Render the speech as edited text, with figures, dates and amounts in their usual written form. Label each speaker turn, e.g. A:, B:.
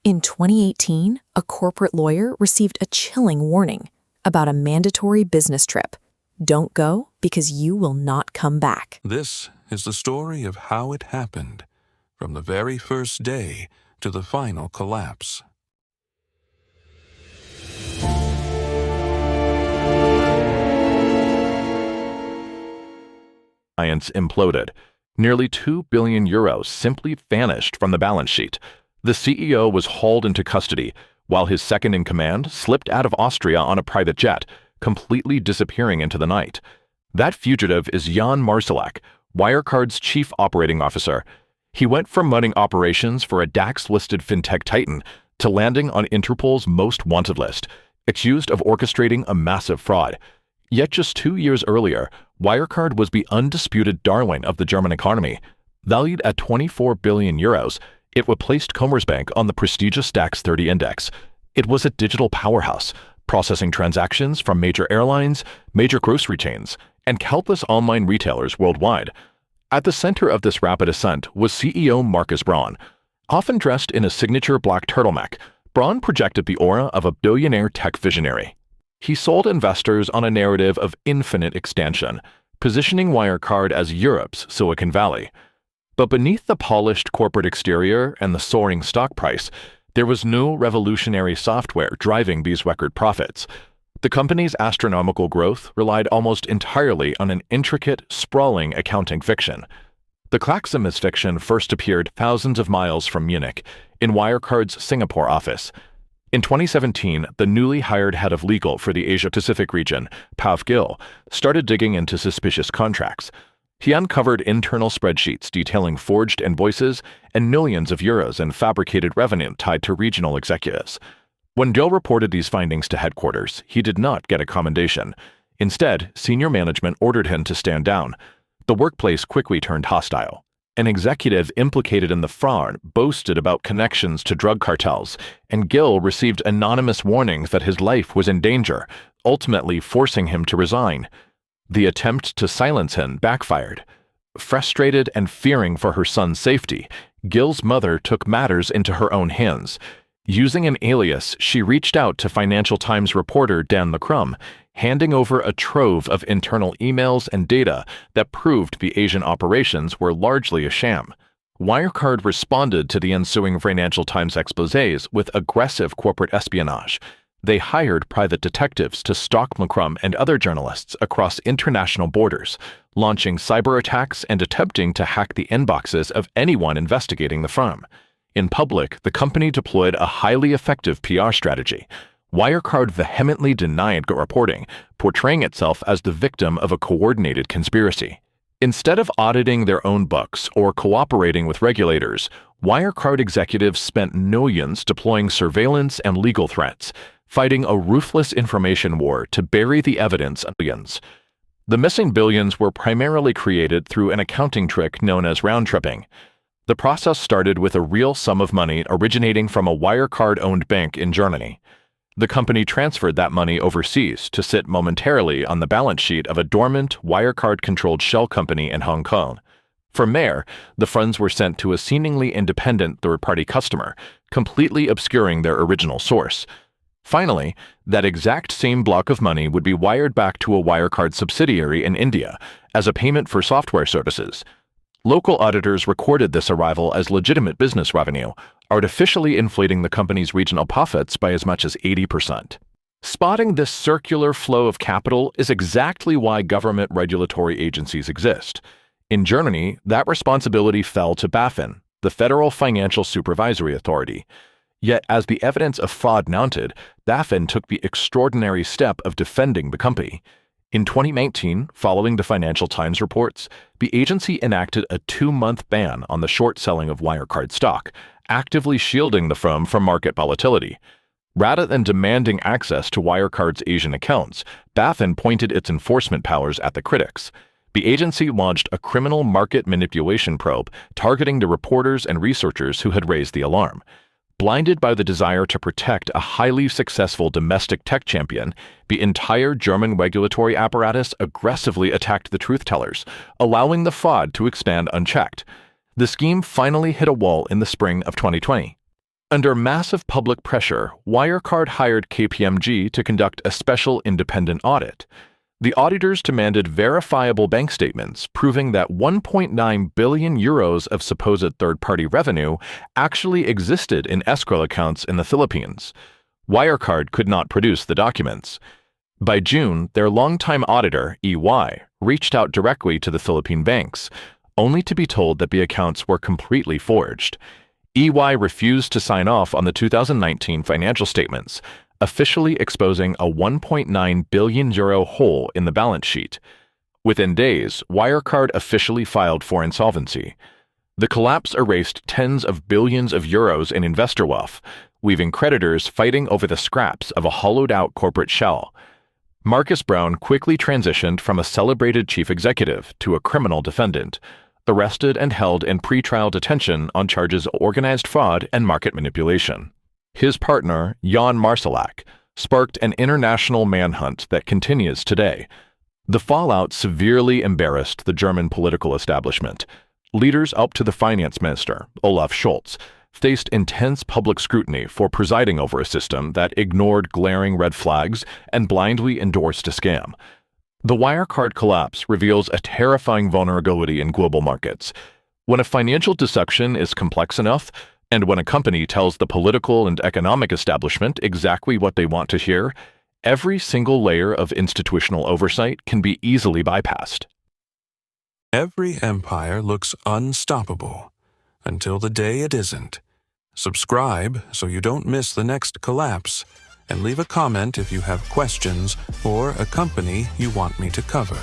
A: In 2018, a corporate lawyer received a chilling warning about a mandatory business trip. Don't go because you will not come back.
B: This is the story of how it happened, from the very first day to the final collapse.
C: Science imploded. Nearly €2 billion simply vanished from the balance sheet. The CEO was hauled into custody, while his second-in-command slipped out of Austria on a private jet, completely disappearing into the night. That fugitive is Jan Marsalek, Wirecard's chief operating officer. He went from running operations for a DAX-listed fintech titan to landing on Interpol's most wanted list, accused of orchestrating a massive fraud. Yet just 2 years earlier, Wirecard was the undisputed darling of the German economy. Valued at €24 billion, it replaced Commerzbank on the prestigious DAX 30 index. It was a digital powerhouse, processing transactions from major airlines, major grocery chains, and countless online retailers worldwide. At the center of this rapid ascent was CEO Markus Braun. Often dressed in a signature black turtleneck, Braun projected the aura of a billionaire tech visionary. He sold investors on a narrative of infinite expansion, positioning Wirecard as Europe's Silicon Valley. But beneath the polished corporate exterior and the soaring stock price, there was no revolutionary software driving these record profits. The company's astronomical growth relied almost entirely on an intricate, sprawling accounting fiction. The Claxamus fiction first appeared thousands of miles from Munich, in Wirecard's Singapore office. In 2017, the newly hired head of legal for the Asia-Pacific region, Pav Gill, started digging into suspicious contracts. He uncovered internal spreadsheets detailing forged invoices and millions of euros in fabricated revenue tied to regional executives. When Gill reported these findings to headquarters, he did not get a commendation. Instead, senior management ordered him to stand down. The workplace quickly turned hostile. An executive implicated in the fraud boasted about connections to drug cartels, and Gill received anonymous warnings that his life was in danger, ultimately forcing him to resign. The attempt to silence him backfired. Frustrated and fearing for her son's safety, Gill's mother took matters into her own hands. Using an alias, she reached out to Financial Times reporter Dan LaCrum, handing over a trove of internal emails and data that proved the Asian operations were largely a sham. Wirecard responded to the ensuing Financial Times exposés with aggressive corporate espionage. They hired private detectives to stalk LaCrum and other journalists across international borders, launching cyber attacks and attempting to hack the inboxes of anyone investigating the firm. In public, the company deployed a highly effective PR strategy. Wirecard vehemently denied reporting, portraying itself as the victim of a coordinated conspiracy. Instead of auditing their own books or cooperating with regulators, Wirecard executives spent millions deploying surveillance and legal threats, fighting a ruthless information war to bury the evidence of billions. The missing billions were primarily created through an accounting trick known as round-tripping. The process started with a real sum of money originating from a Wirecard-owned bank in Germany. The company transferred that money overseas to sit momentarily on the balance sheet of a dormant, Wirecard-controlled shell company in Hong Kong. From there, the funds were sent to a seemingly independent third-party customer, completely obscuring their original source. Finally, that exact same block of money would be wired back to a Wirecard subsidiary in India as a payment for software services. Local auditors recorded this arrival as legitimate business revenue, artificially inflating the company's regional profits by as much as 80%. Spotting this circular flow of capital is exactly why government regulatory agencies exist. In Germany, that responsibility fell to BaFin, the Federal Financial Supervisory Authority. Yet, as the evidence of fraud mounted, BaFin took the extraordinary step of defending the company. In 2019, following the Financial Times reports, the agency enacted a 2-month ban on the short selling of Wirecard stock, actively shielding the firm from market volatility. Rather than demanding access to Wirecard's Asian accounts, BaFin pointed its enforcement powers at the critics. The agency launched a criminal market manipulation probe targeting the reporters and researchers who had raised the alarm. Blinded by the desire to protect a highly successful domestic tech champion, the entire German regulatory apparatus aggressively attacked the truth-tellers, allowing the fraud to expand unchecked. The scheme finally hit a wall in the spring of 2020. Under massive public pressure, Wirecard hired KPMG to conduct a special independent audit. The auditors demanded verifiable bank statements proving that 1.9 billion euros of supposed third-party revenue actually existed in escrow accounts in the Philippines. Wirecard could not produce the documents. By June, their longtime auditor, EY, reached out directly to the Philippine banks, only to be told that the accounts were completely forged. EY refused to sign off on the 2019 financial statements, officially exposing a 1.9 billion euro hole in the balance sheet. Within days, Wirecard officially filed for insolvency. The collapse erased tens of billions of euros in investor wealth, leaving creditors fighting over the scraps of a hollowed-out corporate shell. Marcus Brown quickly transitioned from a celebrated chief executive to a criminal defendant, arrested and held in pretrial detention on charges of organized fraud and market manipulation. His partner, Jan Marsalak, sparked an international manhunt that continues today. The fallout severely embarrassed the German political establishment. Leaders up to the finance minister, Olaf Scholz, faced intense public scrutiny for presiding over a system that ignored glaring red flags and blindly endorsed a scam. The Wirecard collapse reveals a terrifying vulnerability in global markets. When a financial deception is complex enough, and when a company tells the political and economic establishment exactly what they want to hear, every single layer of institutional oversight can be easily bypassed.
B: Every empire looks unstoppable until the day it isn't. Subscribe so you don't miss the next collapse, and leave a comment if you have questions or a company you want me to cover.